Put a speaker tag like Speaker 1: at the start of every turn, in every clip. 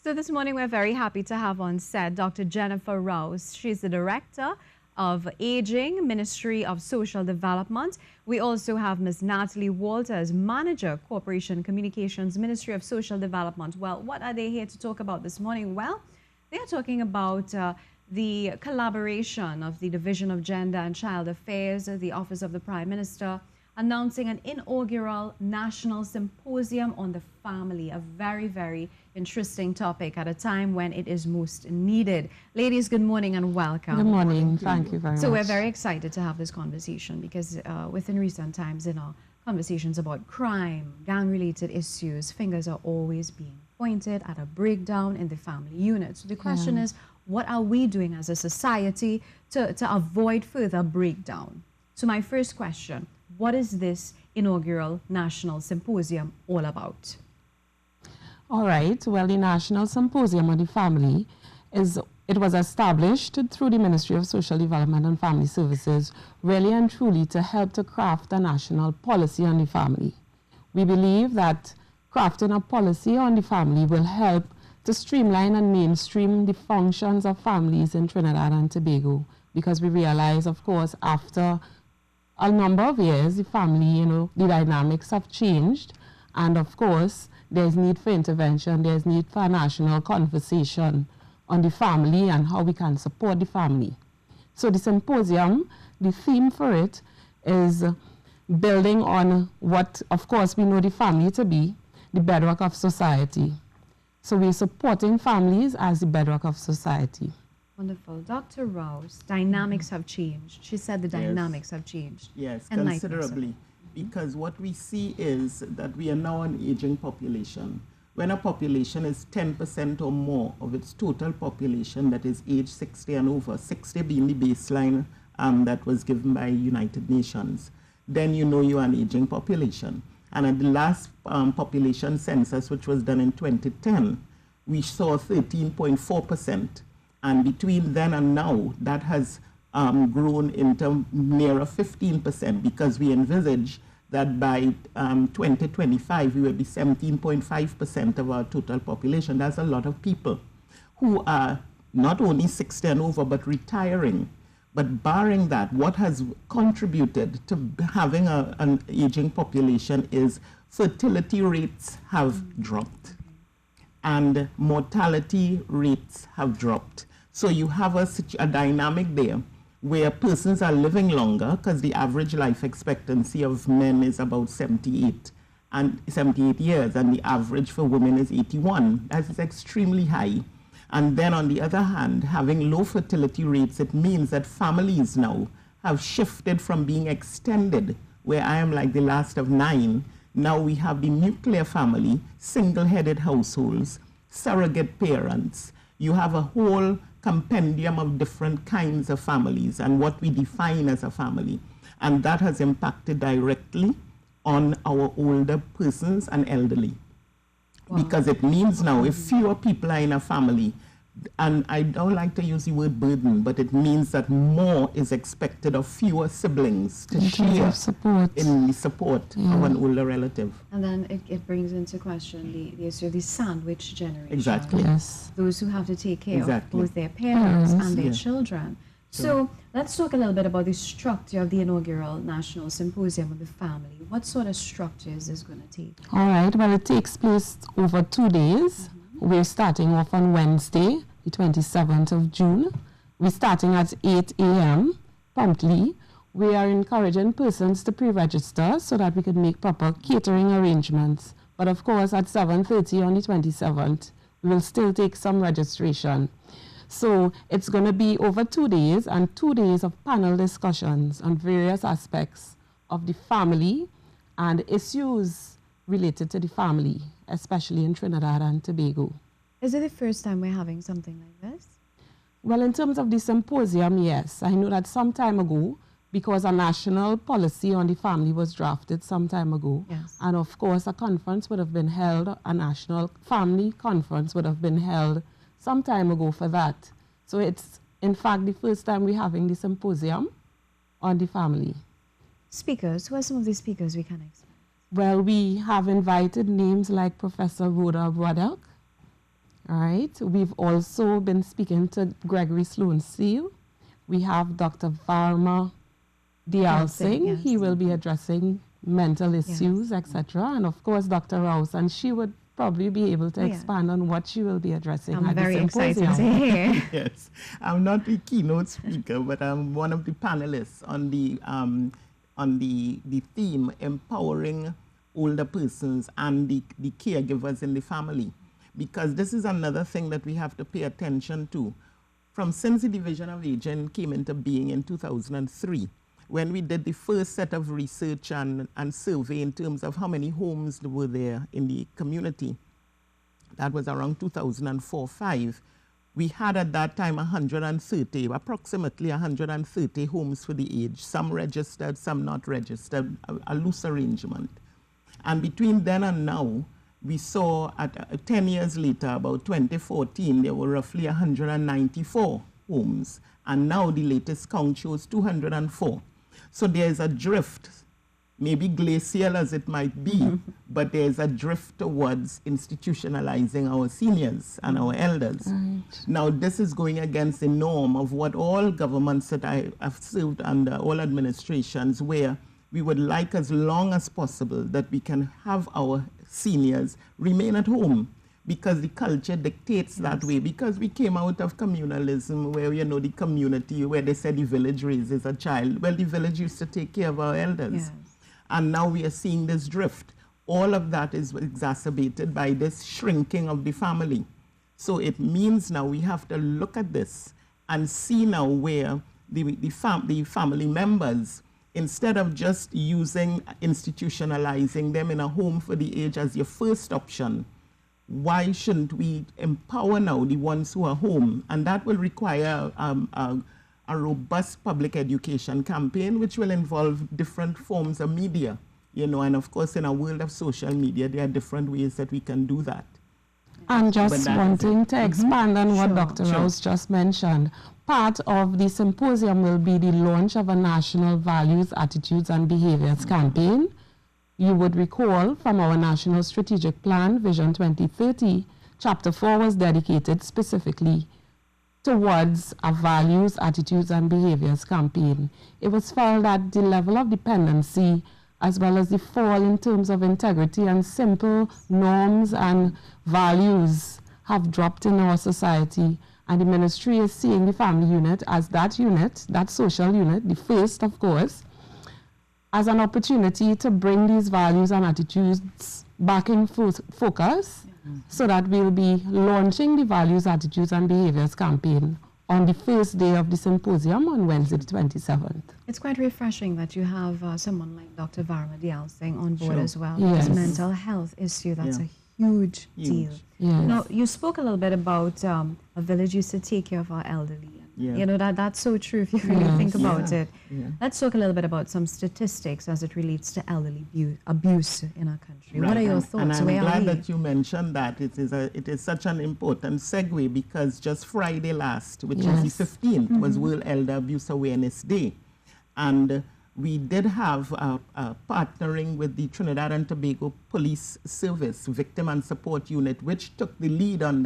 Speaker 1: So this morning we're very happy to have on set Dr. Jennifer Rouse. She's the Director of Aging, Ministry of Social Development. We also have Ms. Natalie Walters, Manager, Corporation Communications, Ministry of Social Development. Well, what are they here to talk about this morning? Well, they are talking about the collaboration of the Division of Gender and Child Affairs, the Office of the Prime Minister, announcing an inaugural national symposium on the family, a very, very interesting topic at a time when it is most needed. Ladies, good morning and welcome.
Speaker 2: Good morning. Thank you very much.
Speaker 1: So we're very excited to have this conversation because within recent times in our conversations about crime, gang-related issues, fingers are always being pointed at a breakdown in the family unit. So the question is, what are we doing as a society to avoid further breakdown? So my first question, what is this inaugural National Symposium all about?
Speaker 2: All right. Well, the National Symposium on the Family it was established through the Ministry of Social Development and Family Services, really and truly to help to craft a national policy on the family. We believe that crafting a policy on the family will help to streamline and mainstream the functions of families in Trinidad and Tobago, because we realize, of course, after a number of years, the family, the dynamics have changed. And of course, there's need for intervention, there's need for a national conversation on the family and how we can support the family. So the symposium, the theme for it is building on what, of course, we know the family to be, the bedrock of society. So we're supporting families as the bedrock of society.
Speaker 1: Wonderful. Dr. Rouse, dynamics have changed. She said the dynamics have changed.
Speaker 3: Yes, considerably. Because what we see is that we are now an aging population. When a population is 10% or more of its total population that is age 60 and over, 60 being the baseline that was given by United Nations, then you know you're an aging population. And at the last population census, which was done in 2010, we saw 13.4%. And between then and now, that has grown into nearer 15%, because we envisage that by 2025, we will be 17.5% of our total population. That's a lot of people who are not only 60 and over, but retiring. But barring that, what has contributed to having an aging population is fertility rates have dropped and mortality rates have dropped. So you have a dynamic there where persons are living longer, because the average life expectancy of men is about 78 years, and the average for women is 81. That is extremely high. And then on the other hand, having low fertility rates, it means that families now have shifted from being extended, where I am like the last of 9. Now we have the nuclear family, single-headed households, surrogate parents. You have a whole compendium of different kinds of families and what we define as a family. And that has impacted directly on our older persons and elderly. Wow. Because it means now if fewer people are in a family, and I don't like to use the word burden, but it means that more is expected of fewer siblings to share in the support of an older relative.
Speaker 1: And then it brings into question the issue of the sandwich generation.
Speaker 3: Exactly.
Speaker 2: Yes.
Speaker 1: Those who have to take care of both their parents and their children. So let's talk a little bit about the structure of the inaugural National Symposium of the Family. What sort of structure is this going to take?
Speaker 2: All right. Well, it takes place over 2 days. We're starting off on Wednesday, the 27th of June. We're starting at 8 a.m. promptly. We are encouraging persons to pre-register so that we can make proper catering arrangements. But of course, at 7:30 on the 27th, we will still take some registration. So it's going to be over 2 days and 2 days of panel discussions on various aspects of the family and issues related to the family, especially in Trinidad and Tobago.
Speaker 1: Is it the first time we're having something like this?
Speaker 2: Well, in terms of the symposium, yes. I know that some time ago, because a national policy on the family was drafted some time ago, and of course a conference would have been held, a national family conference would have been held some time ago for that. So it's, in fact, the first time we're having the symposium on the family.
Speaker 1: Speakers, who are some of the speakers we can expect?
Speaker 2: Well, we have invited names like Professor Rhoda Braddock, All right. We've also been speaking to Gregory Sloan Seal. We have Dr. Varma Dial Singh.
Speaker 1: Yes.
Speaker 2: He will be addressing mental issues, etc. And of course, Dr. Rouse, and she would probably be able to expand on what she will be addressing
Speaker 1: I'm
Speaker 2: at
Speaker 1: very
Speaker 2: the symposium.
Speaker 1: excited to hear.
Speaker 3: Yes, I'm not the keynote speaker, but I'm one of the panelists on the theme empowering older persons and the caregivers in the family, because this is another thing that we have to pay attention to. Since the Division of Aging came into being in 2003, when we did the first set of research and survey in terms of how many homes were there in the community, that was around 2004-05, we had at that time approximately 130 homes for the aged, some registered, some not registered, a loose arrangement. And between then and now, we saw 10 years later, about 2014, there were roughly 194 homes. And now the latest count shows 204. So there's a drift, maybe glacial as it might be, but there's a drift towards institutionalizing our seniors and our elders. Right. Now, this is going against the norm of what all governments that I have served under, all administrations, where we would like as long as possible that we can have our seniors remain at home, because the culture dictates that way, because we came out of communalism where, the community, where they said the village raises a child. Well, the village used to take care of our elders. Yes. And now we are seeing this drift. All of that is exacerbated by this shrinking of the family. So it means now we have to look at this and see now where the family members, instead of just institutionalizing them in a home for the aged as your first option, why shouldn't we empower now the ones who are home? And that will require a robust public education campaign, which will involve different forms of media, and of course in a world of social media, there are different ways that we can do that.
Speaker 2: And just wanting to expand on what Dr. Rouse just mentioned, part of the symposium will be the launch of a national values, attitudes and behaviors campaign. You would recall from our National Strategic Plan, Vision 2030, Chapter 4 was dedicated specifically towards a values, attitudes and behaviors campaign. It was felt that the level of dependency as well as the fall in terms of integrity and simple norms and values have dropped in our society. And the ministry is seeing the family unit, that social unit, the first, of course, as an opportunity to bring these values and attitudes back in focus, so that we'll be launching the values, attitudes and behaviors campaign on the first day of the symposium on Wednesday the 27th.
Speaker 1: It's quite refreshing that you have someone like Dr. Varma Dial Singh on board as well.
Speaker 2: Yes.
Speaker 1: Because mental health issue, that's a huge deal.
Speaker 2: Yes.
Speaker 1: Now, you spoke a little bit about a village used to take care of our elderly. That's so true if you really think about it. Yeah. Let's talk a little bit about some statistics as it relates to elderly abuse in our country. Right. What are your thoughts?
Speaker 3: And I'm glad that you mentioned that. It is such an important segue, because just Friday last, which is the 15th, was World Elder Abuse Awareness Day. And we did have partnering with the Trinidad and Tobago Police Service Victim and Support Unit, which took the lead on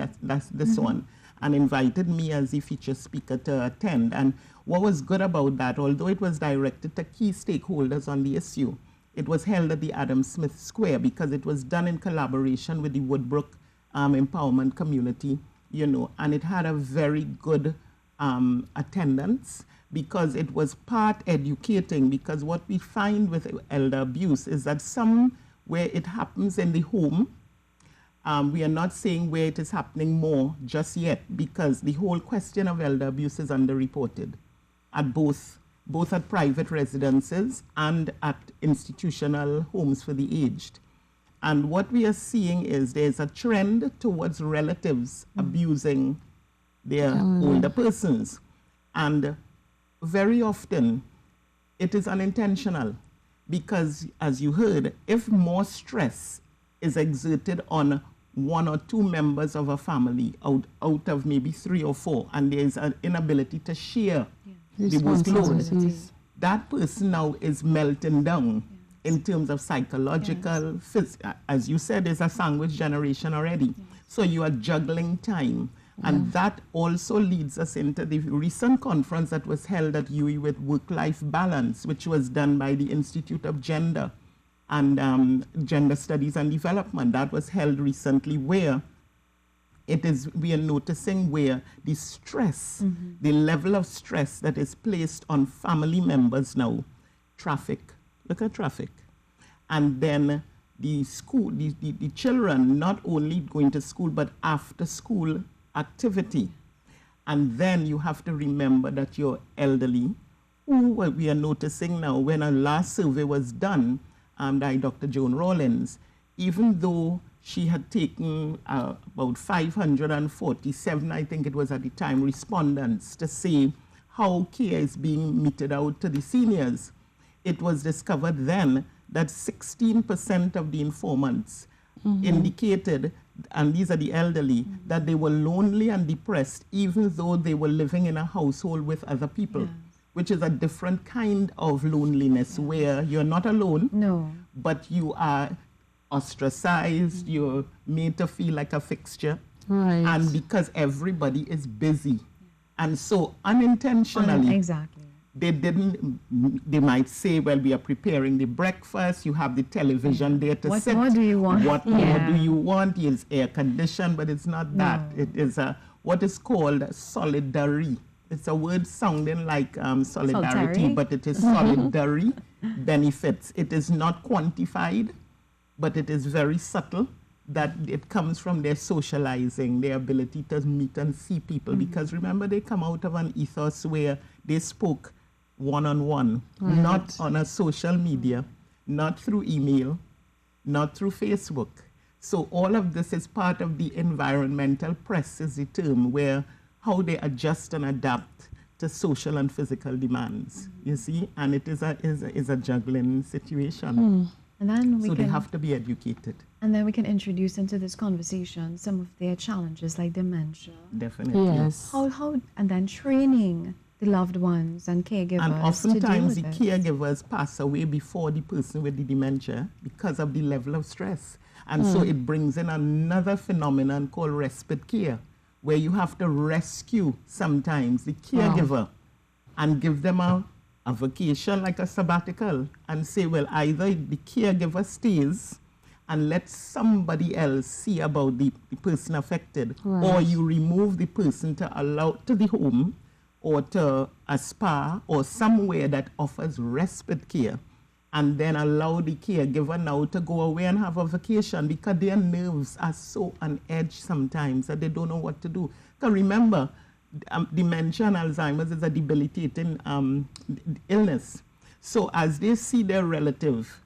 Speaker 3: this one, and invited me as the feature speaker to attend. And what was good about that, although it was directed to key stakeholders on the issue, it was held at the Adam Smith Square, because it was done in collaboration with the Woodbrook Empowerment Community, and it had a very good attendance, because it was part educating, because what we find with elder abuse is that where it happens in the home, we are not saying where it is happening more just yet, because the whole question of elder abuse is underreported at both at private residences and at institutional homes for the aged. And what we are seeing is there's a trend towards relatives abusing their older persons. And very often it is unintentional, because, as you heard, if more stress is exerted on one or two members of a family out of maybe 3 or 4, and there is an inability to share the workload, that person now is melting down in terms of psychological, as you said, there's a sandwich generation already. So you are juggling time. And that also leads us into the recent conference that was held at UE with work-life balance, which was done by the Institute of Gender and Gender Studies and Development. That was held recently, where we are noticing where the stress, the level of stress that is placed on family members now, traffic, look at traffic, and then the school, the children not only going to school, but after school activity. And then you have to remember that you're elderly, who we are noticing now, when a last survey was done by Dr. Joan Rawlins, even though she had taken about 547, I think it was at the time, respondents to say how care is being meted out to the seniors, it was discovered then that 16% of the informants indicated, and these are the elderly, that they were lonely and depressed even though they were living in a household with other people, which is a different kind of loneliness where you're not alone, but you are ostracized, you're made to feel like a fixture, and because everybody is busy. And so unintentionally, they might say, well, we are preparing the breakfast, you have the television there to sit.
Speaker 1: What more do you want?
Speaker 3: What more do you want? It's air conditioned, but it's not that. It is what is called solidarity. It's a word sounding like solidarity, but it is solidary benefits. It is not quantified, but it is very subtle, that it comes from their socializing, their ability to meet and see people. Because remember, they come out of an ethos where they spoke one-on-one, not on a social media, not through email, not through Facebook. So all of this is part of the environmental press, is the term, where how they adjust and adapt to social and physical demands, you see? And it is a juggling situation.
Speaker 1: And then
Speaker 3: they have to be educated.
Speaker 1: And then we can introduce into this conversation some of their challenges like dementia.
Speaker 3: Definitely.
Speaker 2: Yes.
Speaker 1: And then training the loved ones and caregivers.
Speaker 3: And oftentimes the
Speaker 1: this.
Speaker 3: caregivers pass away before the person with the dementia because of the level of stress. And so it brings in another phenomenon called respite care, where you have to rescue sometimes the caregiver and give them a vacation, like a sabbatical, and say, well, either the caregiver stays and let somebody else see about the person affected, or you remove the person to the home or to a spa or somewhere that offers respite care, and then allow the caregiver now to go away and have a vacation, because their nerves are so on edge sometimes that they don't know what to do. Because remember, dementia and Alzheimer's is a debilitating illness. So as they see their relative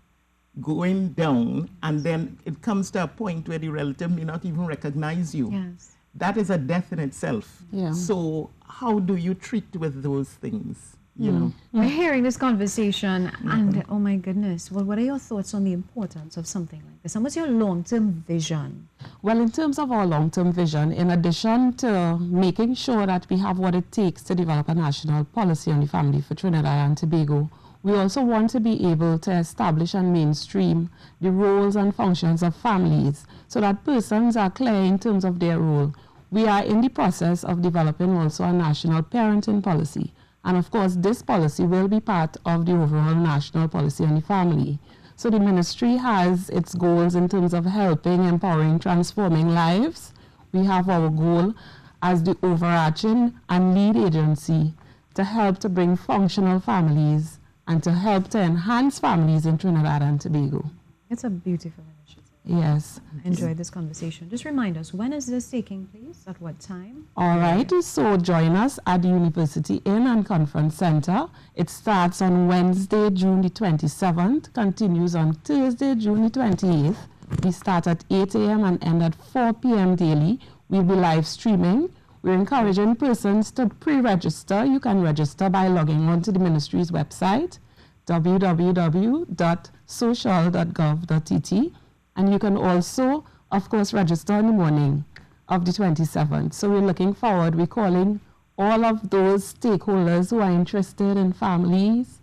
Speaker 3: going down, and then it comes to a point where the relative may not even recognize you, that is a death in itself. So how do you treat with those things? You know,
Speaker 1: we're hearing this conversation, and oh my goodness, well, what are your thoughts on the importance of something like this? And what's your long-term vision?
Speaker 2: Well, in terms of our long-term vision, in addition to making sure that we have what it takes to develop a national policy on the family for Trinidad and Tobago, we also want to be able to establish and mainstream the roles and functions of families so that persons are clear in terms of their role. We are in the process of developing also a national parenting policy. And of course, this policy will be part of the overall national policy on the family. So the ministry has its goals in terms of helping, empowering, transforming lives. We have our goal as the overarching and lead agency to help to bring functional families and to help to enhance families in Trinidad and Tobago.
Speaker 1: It's a beautiful initiative.
Speaker 2: Yes.
Speaker 1: I enjoyed this conversation. Just remind us, when is this taking place? At what time?
Speaker 2: All right. So join us at the University Inn and Conference Center. It starts on Wednesday, June the 27th, continues on Thursday, June the 28th. We start at 8 a.m. and end at 4 p.m. daily. We'll be live streaming. We're encouraging persons to pre-register. You can register by logging on to the ministry's website, www.social.gov.tt. And you can also, of course, register in the morning of the 27th. So we're looking forward. We're calling all of those stakeholders who are interested in families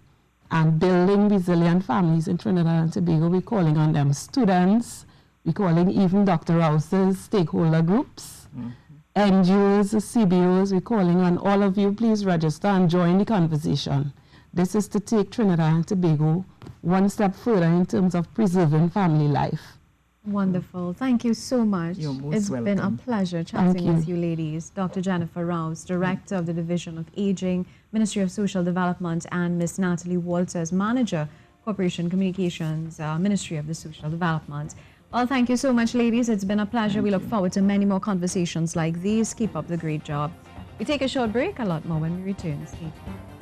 Speaker 2: and building resilient families in Trinidad and Tobago. We're calling on them, students, We're calling even Dr. Rouse's stakeholder groups, NGOs, CBOs. We're calling on all of you. Please register and join the conversation. This is to take Trinidad and Tobago one step further in terms of preserving family life.
Speaker 1: Wonderful. Thank you so much.
Speaker 3: You're most
Speaker 1: It's
Speaker 3: welcome.
Speaker 1: been a pleasure chatting
Speaker 2: you.
Speaker 1: with you ladies. Dr. Jennifer Rouse, Director of the Division of Aging, Ministry of Social Development, and Ms. Natalie Walters, Manager, Corporation Communications, Ministry of the Social Development. Well, thank you so much, ladies. It's been a pleasure. We look forward to many more conversations like these. Keep up the great job. We take a short break. A lot more when we return. Stay tuned.